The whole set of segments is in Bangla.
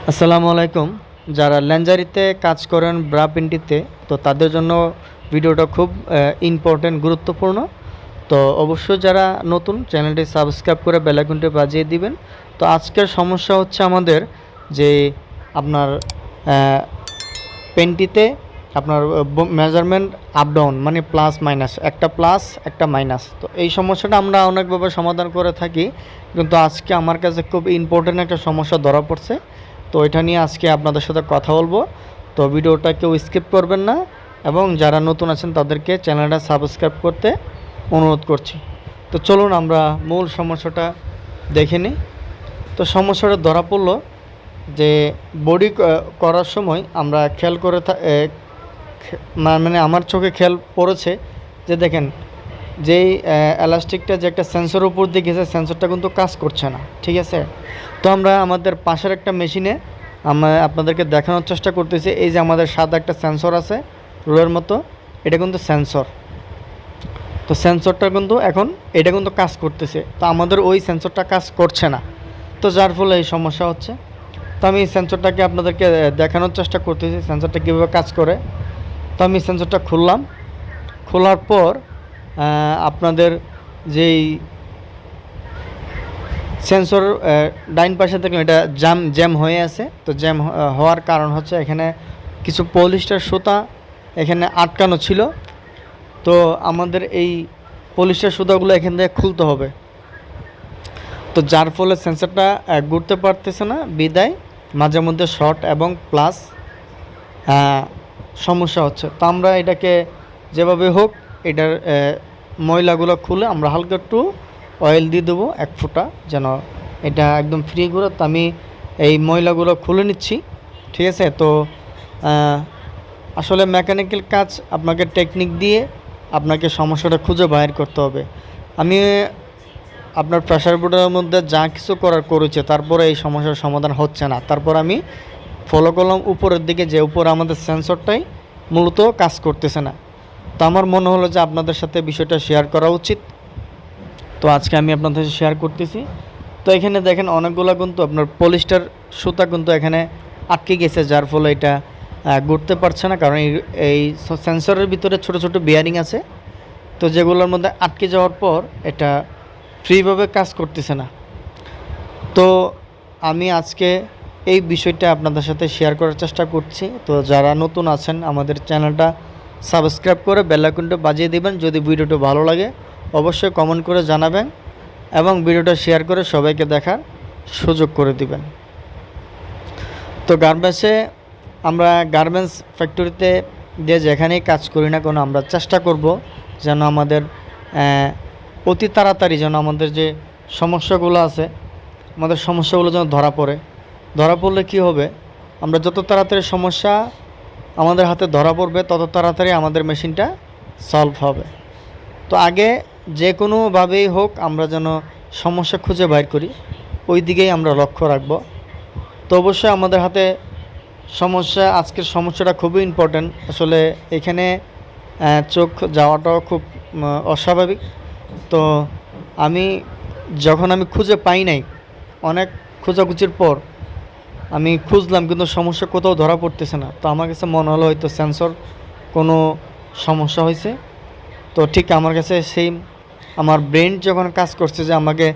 আসসালামু আলাইকুম। যারা ল্যাঞ্জারিতে কাজ করেন ব্রা প্রিন্টিতে, তো তাদের জন্য ভিডিওটা খুব ইম্পর্টেন্ট, গুরুত্বপূর্ণ। তো অবশ্যই যারা নতুন চ্যানেলটি সাবস্ক্রাইব করে বেল আইকনটি বাজিয়ে দিবেন। তো আজকের সমস্যা হচ্ছে আমাদের যে আপনার পেনটিতে আপনার মেজারমেন্ট আপ ডাউন, মানে প্লাস মাইনাস, একটা প্লাস একটা মাইনাস। তো এই সমস্যাটা আমরা অনেকভাবে সমাধান করে থাকি, কিন্তু আজকে আমার কাছে খুব ইম্পর্টেন্ট একটা সমস্যা ধরা পড়ছে। তো এটা নিয়ে আজকে আপনাদের সাথে কথা বলবো। তো ভিডিওটা কেউ স্কিপ করবেন না, এবং যারা নতুন আছেন তাদেরকে চ্যানেলটা সাবস্ক্রাইব করতে অনুরোধ করছি। তো চলুন আমরা মূল সমস্যাটা দেখে নিই। তো সমস্যাটা ধরা পড়লো যে বডি করার সময় আমরা খেয়াল করে মানে আমার চোখে খেয়াল পড়েছে যে দেখেন, যেই এলাস্টিকটা যে একটা সেন্সর উপর দিয়ে গেছে, সেন্সরটা কিন্তু কাজ করছে না, ঠিক আছে। তো আমরা আমাদের পাশের একটা মেশিনে আমরা আপনাদেরকে দেখানোর চেষ্টা করতেছি। এই যে আমাদের সাদা একটা সেন্সর আছে রোলের মতো, এটা কিন্তু সেন্সর। তো সেন্সরটা কিন্তু এখন এটা কিন্তু কাজ করতেছে, তো আমাদের ওই সেন্সরটা কাজ করছে না, তো যার ফলে এই সমস্যা হচ্ছে। তো আমি সেন্সরটাকে আপনাদেরকে দেখানোর চেষ্টা করতেছি সেন্সরটা কীভাবে কাজ করে। তো আমি সেন্সরটা খুললাম, খোলার পর আপনাদের যেই সেন্সর ডাইন পাশে দেখলাম এটা জ্যাম হয়ে আছে। তো জ্যাম হওয়ার কারণ হচ্ছে এখানে কিছু পলিস্টার সুতা এখানে আটকানো ছিল। তো আমাদের এই পলিস্টার সুতাগুলো এখান থেকে খুলতে হবে। তো যার ফলে সেন্সরটা ঘুরতে পারতেছে না, বিদায় মাঝে মধ্যে শর্ট এবং প্লাস সমস্যা হচ্ছে। তো আমরা এটাকে যেভাবে হোক এটার ময়লাগুলো খুলে আমরা হালকা একটু অয়েল দিয়ে দেবো 1 ফোঁটা, যেন এটা একদম ফ্রি ঘুরে। তো আমি এই ময়লাগুলো খুলে নিচ্ছি, ঠিক আছে। তো আসলে মেকানিক্যাল কাজ আপনাকে টেকনিক দিয়ে আপনাকে সমস্যাটা খুঁজে বাইর করতে হবে। আমি আপনার প্রেসার বোর্ডের মধ্যে যা কিছু করেছে, তারপরে এই সমস্যার সমাধান হচ্ছে না। তারপর আমি ফলো করলাম উপরের দিকে, যে উপরে আমাদের সেন্সরটাই মূলত কাজ করতেছে না। তো আমার মনে হলো যে আপনাদের সাথে বিষয়টা শেয়ার করা উচিত, তো আজকে আমি আপনাদের সাথে শেয়ার করতেছি। তো এখানে দেখেন অনেকগুলো কিন্তু আপনার পলিস্টার সুতা কিন্তু এখানে আটকে গেছে, যার ফলে এটা ঘুরতে পারছে না। কারণ এই সেন্সরের ভিতরে ছোট ছোট বিয়ারিং আছে, তো যেগুলোর মধ্যে আটকে যাওয়ার পর এটা ফ্রিভাবে কাজ করতেছে না। তো আমি আজকে এই বিষয়টা আপনাদের সাথে শেয়ার করার চেষ্টা করছি। তো যারা নতুন আছেন আমাদের চ্যানেলটা সাবস্ক্রাইব করে বেল আইকনটা বাজিয়ে দেবেন। যদি ভিডিওটা ভালো লাগে অবশ্যই কমেন্ট করে জানাবেন, এবং ভিডিওটা শেয়ার করে সবাইকে দেখার সুযোগ করে দিবেন। তো আমরা গার্মেন্টস ফ্যাক্টরিতে যেখানেই কাজ করি না কেন, আমরা চেষ্টা করব যেন আমাদের অতি তাড়াতাড়ি যেন আমাদের যে সমস্যাগুলো আছে, আমাদের সমস্যাগুলো যেন ধরা পড়লে কি হবে, আমরা যত তাড়াতাড়ি সমস্যা আমাদের হাতে ধরা পড়বে তত তাড়াতাড়ি আমাদের মেশিনটা সলভ হবে। তো আগে যে কোনোভাবেই হোক আমরা যেন সমস্যা খুঁজে বাইর করি, ওই দিকেই আমরা লক্ষ্য রাখব। তো অবশ্যই আমাদের হাতে আজকের সমস্যাটা খুবই ইম্পর্ট্যান্ট। আসলে এখানে চোখ যাওয়াটাও খুব অস্বাভাবিক। তো যখন আমি খুঁজে পাই নাই, অনেক খোঁজাখুঁজির পর আমি খুঁজলাম, কিন্তু সমস্যা কোথাও ধরা পড়তেছে না। তো আমার কাছে মনে হলো হয়তো সেন্সর কোনো সমস্যা হয়েছে। তো ঠিক আমার কাছে সেই আমার ব্রেন যখন কাজ করছে যে আমাকে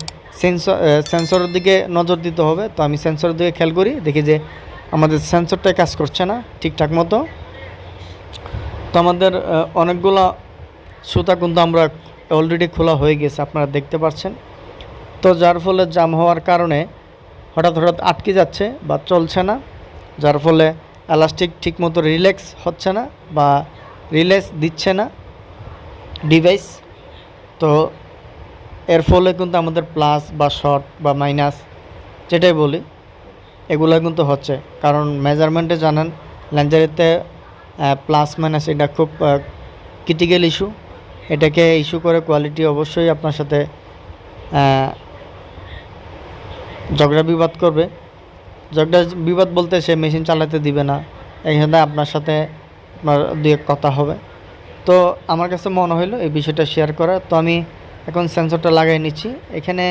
সেন্সরের দিকে নজর দিতে হবে, তো আমি সেন্সরের দিকে খেয়াল করি, দেখি যে আমাদের সেন্সরটাই কাজ করছে না ঠিকঠাক মতো। তো আমাদের অনেকগুলো সুতা কিন্তু আমরা অলরেডি খোলা হয়ে গেছে, আপনারা দেখতে পাচ্ছেন। তো যার ফলে জাম হওয়ার কারণে হঠাৎ আটকে যাচ্ছে বা চলছে না, যার ফলে এলাস্টিক ঠিকমতো রিল্যাক্স হচ্ছে না বা রিল্যাক্স দিচ্ছে না ডিভাইস। তো এর ফলে কিন্তু আমাদের প্লাস বা শর্ট বা মাইনাস যেটাই বলি, এগুলো কিন্তু হচ্ছে। কারণ মেজারমেন্টে জানেন ল্যাঞ্জারিতে প্লাস মাইনাস এটা খুব ক্রিটিক্যাল ইস্যু। এটাকে ইস্যু করে কোয়ালিটি অবশ্যই আপনার সাথে ঝগড়া বিবাদ করবে। ঝগড়া বিবাদ বলতে সে মেশিন চালাতে দিবে না, এখানে আপনার সাথে আপনার দুই এক কথা হবে। তো আমার কাছে মনে হলো এই বিষয়টা শেয়ার করা। তো আমি এখন সেন্সরটা লাগাই নিচ্ছি। এখানে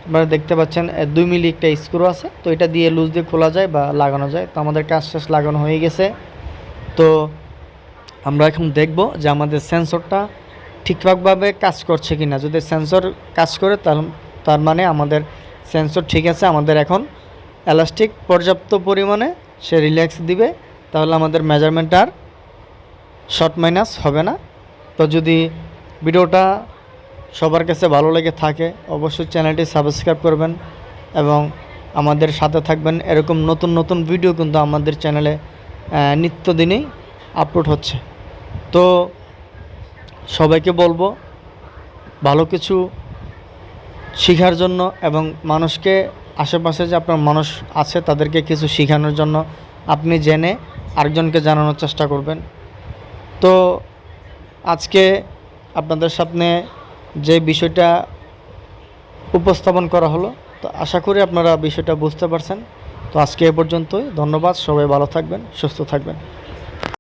আপনারা দেখতে পাচ্ছেন 2 মিলি একটা স্ক্রু আছে, তো এটা দিয়ে লুজ দিয়ে খোলা যায় বা লাগানো যায়। তো আমাদের কাজ শেষ, লাগানো হয়ে গেছে। তো আমরা এখন দেখব যে আমাদের সেন্সরটা ঠিকঠাকভাবে কাজ করছে কি না। যদি সেন্সর কাজ করে তার মানে আমাদের সেন্সর ঠিক আছে। আমাদের এখন এলাস্টিক পর্যাপ্ত পরিমাণে সে রিল্যাক্স দিবে, তাহলে আমাদের মেজারমেন্ট আর শর্ট মাইনাস হবে না। তো যদি ভিডিওটা সবার কাছে ভালো লেগে থাকে অবশ্যই চ্যানেলটি সাবস্ক্রাইব করবেন এবং আমাদের সাথে থাকবেন। এরকম নতুন নতুন ভিডিও কিন্তু আমাদের চ্যানেলে নিত্যদিনই আপলোড হচ্ছে। তো সবাইকে বলবো ভালো কিছু শেখার জন্য এবং মানুষকে, আশেপাশে যে আপনার মানুষ আছে তাদেরকে কিছু শেখানোর জন্য আপনি জেনে আরেকজনকে জানানোর চেষ্টা করবেন। তো আজকে আপনাদের সামনে যে বিষয়টা উপস্থাপন করা হলো, তো আশা করি আপনারা বিষয়টা বুঝতে পারছেন। তো আজকে এ পর্যন্তই। ধন্যবাদ। সবাই ভালো থাকবেন, সুস্থ থাকবেন।